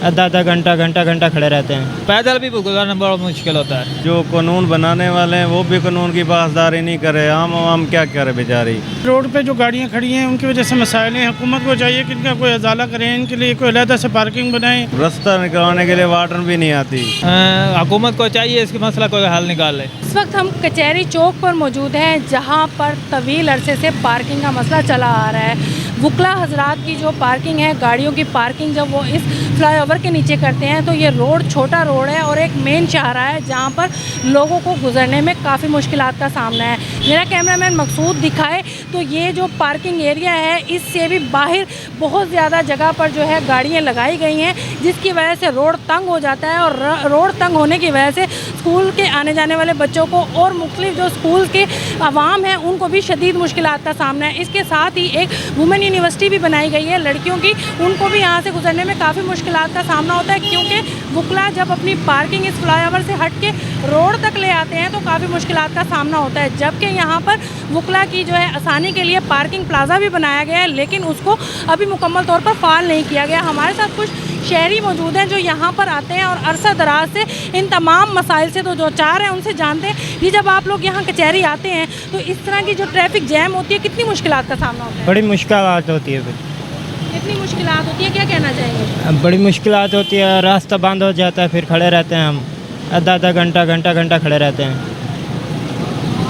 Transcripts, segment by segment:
आधा आधा घंटा खड़े रहते हैं। पैदल भी गुजरना बड़ा मुश्किल होता है। जो कानून बनाने वाले हैं वो भी कानून की पासदारी नहीं करे, आम क्या करे बेचारी। रोड पे जो गाड़ियाँ खड़ी हैं उनकी वजह से मसाइल हैं। हुकूमत को चाहिए कि इनका कोई अजाला करें, इनके लिए कोई अलहदा से पार्किंग बनाएं। रास्ता निकालने के लिए वाटर भी नहीं आती। हुकूमत को चाहिए इसकी मसला कोई हल निकाल ले। इस वक्त हम कचहरी चौक पर मौजूद हैं, जहां पर तवील अरसे से पार्किंग का मसला चला आ रहा है। वुकला हजरात की जो पार्किंग है, गाड़ियों की पार्किंग जब वो इस फ्लाईओवर के नीचे करते हैं तो ये रोड छोटा रोड है और एक मेन शाहरा है जहां पर लोगों को गुजरने में काफ़ी मुश्किलात का सामना है। मेरा कैमरामैन मकसूद दिखाए तो ये जो पार्किंग एरिया है इससे भी बाहर बहुत ज़्यादा जगह पर जो है गाड़ियाँ लगाई गई हैं, जिसकी वजह से रोड तंग हो जाता है और रोड तंग होने की वजह से स्कूल के आने जाने वाले बच्चों को और मुख्तलिफ जो स्कूल के अवाम हैं उनको भी शदीद मुश्किलात का सामना है। इसके साथ ही एक वुमेन यूनिवर्सिटी भी बनाई गई है लड़कियों की, उनको भी यहाँ से गुजरने में काफ़ी मुश्किलात का सामना होता है, क्योंकि वुकला जब अपनी पार्किंग इस फ्लाईओवर से हट के रोड तक ले आते हैं तो काफ़ी मुश्किलात का सामना होता है। जबकि यहाँ पर वुकला की जो है आसानी के लिए पार्किंग प्लाजा भी बनाया गया है, लेकिन उसको अभी मुकम्मल तौर पर फ़ाल नहीं किया गया। हमारे साथ कुछ शहरी मौजूद हैं जो यहाँ पर आते हैं और अरसा दराज से इन तमाम मसाइल से तो जो चार हैं उनसे जानते हैं कि जब आप लोग यहाँ कचहरी आते हैं तो इस तरह की जो ट्रैफिक जैम होती है कितनी मुश्किलात का सामना होता है? बड़ी मुश्किलात होती है। कितनी मुश्किलात होती है, क्या कहना चाहेंगे? बड़ी मुश्किलात होती है, रास्ता बंद हो जाता है, फिर खड़े रहते हैं हम आधा आधा घंटा खड़े रहते हैं।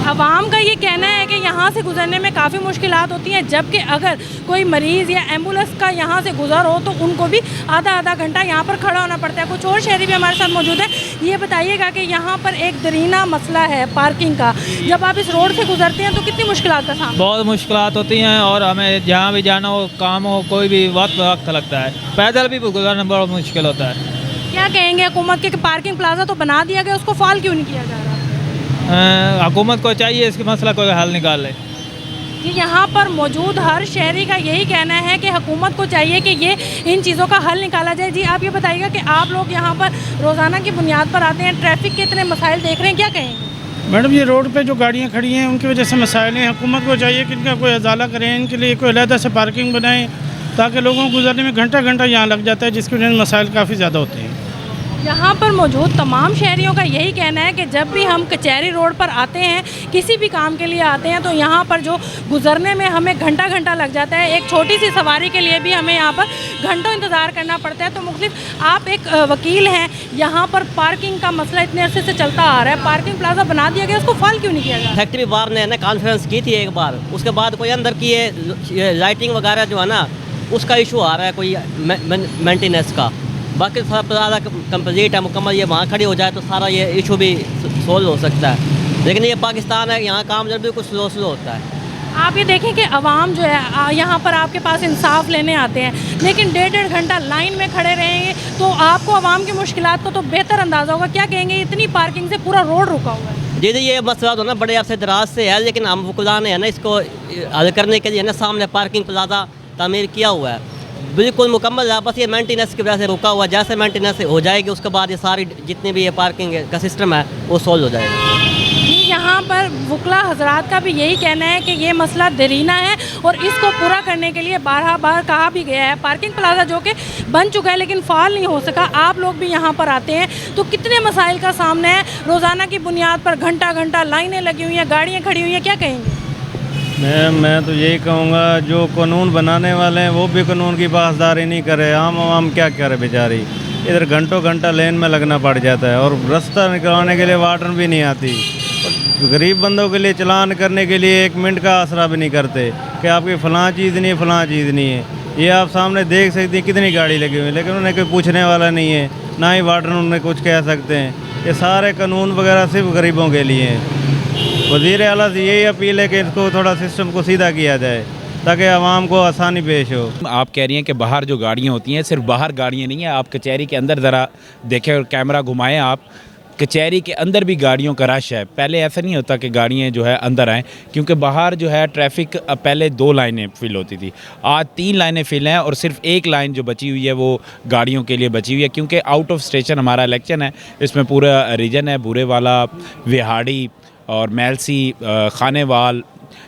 आवाम का ये कहना है कि यहाँ से गुजरने में काफ़ी मुश्किलात होती हैं, जबकि अगर कोई मरीज़ या एम्बुलेंस का यहाँ से गुजर हो तो उनको भी आधा घंटा यहाँ पर खड़ा होना पड़ता है। कुछ और शहरी भी हमारे साथ मौजूद है। ये बताइएगा कि यहाँ पर एक दरीना मसला है पार्किंग का, जब आप इस रोड से गुजरते हैं तो कितनी मुश्किलात का सामना? बहुत मुश्किलात होती हैं और हमें जहाँ भी जाना हो, काम हो, कोई भी वक्त लगता है। पैदल भी गुजरना बड़ा मुश्किल होता है। क्या कहेंगे हुकूमत के पार्किंग प्लाजा तो बना दिया गया, उसको फ़ाल क्यों नहीं किया जा रहा? हुकूमत को चाहिए इसकी मसला कोई हल निकाल ले। कि यहाँ पर मौजूद हर शहरी का यही कहना है कि हुकूमत को चाहिए कि ये इन चीज़ों का हल निकाला जाए। जी आप ये बताइएगा कि आप लोग यहाँ पर रोज़ाना की बुनियाद पर आते हैं, ट्रैफिक के इतने मसाइल देख रहे हैं, क्या कहेंगे? मैडम ये रोड पे जो गाड़ियाँ खड़ी हैं उनकी वजह से मसाइल हैं। हुकूमत को चाहिए कि इनका कोई अजाला करें, इनके लिए कोई अलहदा से पार्किंग बनाएं, ताकि लोगों को गुजरने में घंटा यहाँ लग जाता है, जिसकी वजह से मसाइल काफ़ी ज़्यादा होते हैं। यहाँ पर मौजूद तमाम शहरियों का यही कहना है कि जब भी हम कचहरी रोड पर आते हैं, किसी भी काम के लिए आते हैं, तो यहाँ पर जो गुजरने में हमें घंटा लग जाता है। एक छोटी सी सवारी के लिए भी हमें यहाँ पर घंटों इंतज़ार करना पड़ता है। तो मुख्तलिफ आप एक वकील हैं, यहाँ पर पार्किंग का मसला इतने अरसे से चलता आ रहा है, पार्किंग प्लाजा बना दिया गया, उसको फ़ाल क्यों नहीं किया जा रहा? फैक्ट्री बार ने ना कॉन्फ्रेंस की थी एक बार, उसके बाद कोई अंदर की ये लाइटिंग वगैरह जो है ना उसका इशू आ रहा है, कोई मेंटेनेंस का। बाकी सारा प्लाजा कंप्लीट है, मुकम्मल, ये वहाँ खड़ी हो जाए तो सारा ये इशू भी सोल्व हो सकता है। लेकिन ये पाकिस्तान है, यहाँ काम जब भी कुछ स्लो होता है। आप ये देखें कि अवाम जो है यहाँ पर आपके पास इंसाफ लेने आते हैं, लेकिन 1.5 घंटा लाइन में खड़े रहेंगे तो आपको अवाम की मुश्किलात को तो बेहतर अंदाज़ा होगा। क्या कहेंगे, इतनी पार्किंग से पूरा रोड रुका हुआ है? जी ये मसला तो ना बड़े अरसे दराज से है, लेकिन हम वुकला ने है ना इसको हल करने के लिए ना सामने पार्किंग प्लाजा तामीर किया हुआ है, बिल्कुल मुकम्मल है। बस ये मेंटेनेंस की वजह से रुका हुआ है। जैसे मेंटेनेंस हो जाएगी उसके बाद ये सारी जितनी भी ये पार्किंग का सिस्टम है वो सॉल्व हो जाएगा। यहाँ पर वुकला हजरात का भी यही कहना है कि ये मसला दरीना है और इसको पूरा करने के लिए बार कहा भी गया है। पार्किंग प्लाजा जो कि बन चुका है लेकिन फ़ाल नहीं हो सका। आप लोग भी यहाँ पर आते हैं तो कितने मसाइल का सामना है, रोज़ाना की बुनियाद पर घंटा लाइनें लगी हुई हैं, गाड़ियाँ खड़ी हुई हैं, क्या कहेंगे? मैं तो यही कहूँगा, जो कानून बनाने वाले हैं वो भी कानून की पासदारी नहीं करे, आम क्या करे बेचारी। इधर घंटा लेन में लगना पड़ जाता है और रास्ता निकालने के लिए वाटर भी नहीं आती। गरीब बंदों के लिए चलान करने के लिए 1 मिनट का आसरा भी नहीं करते कि आपकी फ़लाँ चीज़ नहीं है। ये आप सामने देख सकते हैं कितनी गाड़ी लगी हुई है, लेकिन उन्हें कोई पूछने वाला नहीं है, ना ही वाटर उन्हें कुछ कह सकते हैं। ये सारे कानून वगैरह सिर्फ गरीबों के लिए हैं। वज़ीर आला से यही अपील है कि इसको थोड़ा सिस्टम को सीधा किया जाए ताकि आवाम को आसानी पेश हो। आप कह रही हैं कि बाहर जो गाड़ियाँ होती हैं, सिर्फ बाहर गाड़ियाँ नहीं हैं, आप कचहरी के अंदर ज़रा देखें और कैमरा घुमाएं, आप कचहरी के अंदर भी गाड़ियों का रश है। पहले ऐसा नहीं होता कि गाड़ियाँ जो है अंदर आएँ, क्योंकि बाहर जो है ट्रैफिक पहले 2 लाइनें फिल होती थी, आज 3 लाइनें फिल हैं और सिर्फ 1 लाइन जो बची हुई है वो गाड़ियों के लिए बची हुई है। क्योंकि आउट ऑफ स्टेशन हमारा इलेक्शन है, इसमें पूरा रीजन है, बुरे वाला, विहाड़ी और मैलसी, खानेवाल,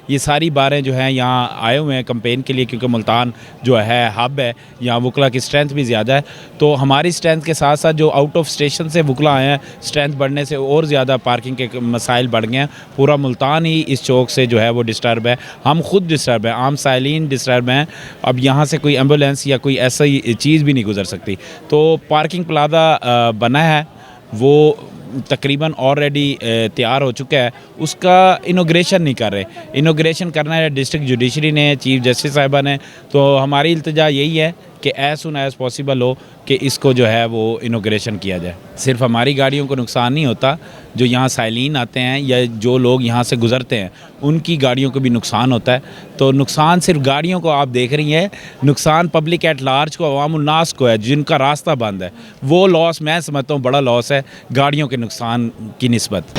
ये सारी बारें जो हैं यहाँ आए हुए हैं कंपेन के लिए, क्योंकि मुल्तान जो है हब है, यहाँ वकला की स्ट्रेंथ भी ज़्यादा है। तो हमारी स्ट्रेंथ के साथ साथ जो आउट ऑफ स्टेशन से वकला आए हैं, स्ट्रेंथ बढ़ने से और ज़्यादा पार्किंग के मसाइल बढ़ गए हैं। पूरा मुल्तान ही इस चौक से जो है वो डिस्टर्ब है, हम खुद डिस्टर्ब हैं, आम साइलिन डिस्टर्ब हैं। अब यहाँ से कोई एम्बुलेंस या कोई ऐसा चीज़ भी नहीं गुजर सकती। तो पार्किंग प्लाजा बना है, वो तकरीबन ऑलरेडी तैयार हो चुका है, उसका इनोग्रेशन नहीं कर रहे। इनोग्रेशन करना है डिस्ट्रिक्ट जुडिशरी ने, चीफ जस्टिस साहिबा ने। तो हमारी इल्तिजा यही है कि एज सुन एज़ पॉसिबल हो कि इसको जो है वो इनोग्रेशन किया जाए। सिर्फ हमारी गाड़ियों को नुकसान नहीं होता, जो यहाँ साइलिन आते हैं या जो लोग यहाँ से गुज़रते हैं उनकी गाड़ियों को भी नुकसान होता है। तो नुकसान सिर्फ गाड़ियों को आप देख रही हैं, नुकसान पब्लिक एट लार्ज को, अवामुन्नास को है, जिनका रास्ता बंद है। वो लॉस मैं समझता हूँ बड़ा लॉस है गाड़ियों के नुकसान की निस्बत।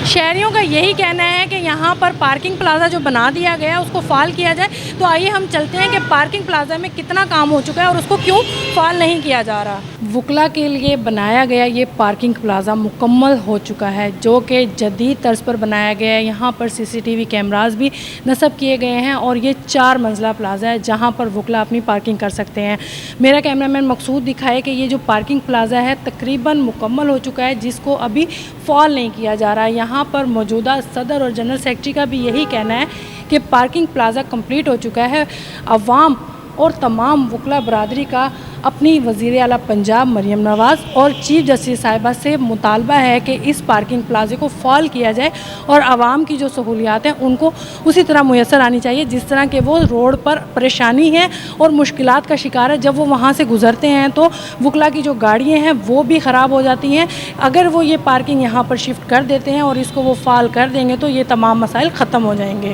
शहरियों का यही कहना है कि यहाँ पर पार्किंग प्लाजा जो बना दिया गया है उसको फाल किया जाए। तो आइए हम चलते हैं कि पार्किंग प्लाजा में कितना काम हो चुका है और उसको क्यों फाल नहीं किया जा रहा। वकला के लिए बनाया गया ये पार्किंग प्लाजा मुकम्मल हो चुका है, जो कि जदीद तर्ज पर बनाया गया है। यहाँ पर CCTV कैमरास भी नस्ब किए गए हैं और ये 4 मंजिला प्लाजा है जहाँ पर वकला अपनी पार्किंग कर सकते हैं। मेरा कैमरामैन मकसूद दिखाए कि ये जो पार्किंग प्लाजा है तकरीबन मुकम्मल हो चुका है, जिसको अभी फॉल नहीं किया जा रहा है। यहाँ पर मौजूदा सदर और जनरल सेक्रेटरी का भी यही कहना है कि पार्किंग प्लाजा कंप्लीट हो चुका है। अवाम और तमाम वकला बरादरी का अपनी वज़ीर आला पंजाब मरीम नवाज़ और चीफ जस्टिस साहिबा से मुतालबा है कि इस पार्किंग प्लाजे को फॉल किया जाए और आवाम की जो सहूलियात हैं उनको उसी तरह मुयसर आनी चाहिए जिस तरह के वो रोड पर परेशानी है और मुश्किलात का शिकार है। जब वो वहाँ से गुज़रते हैं तो वकला की जो गाड़ियाँ हैं वो भी ख़राब हो जाती हैं। अगर वो ये पार्किंग यहाँ पर शिफ्ट कर देते हैं और इसको वो फॉल कर देंगे तो ये तमाम मसाइल ख़त्म हो जाएंगे।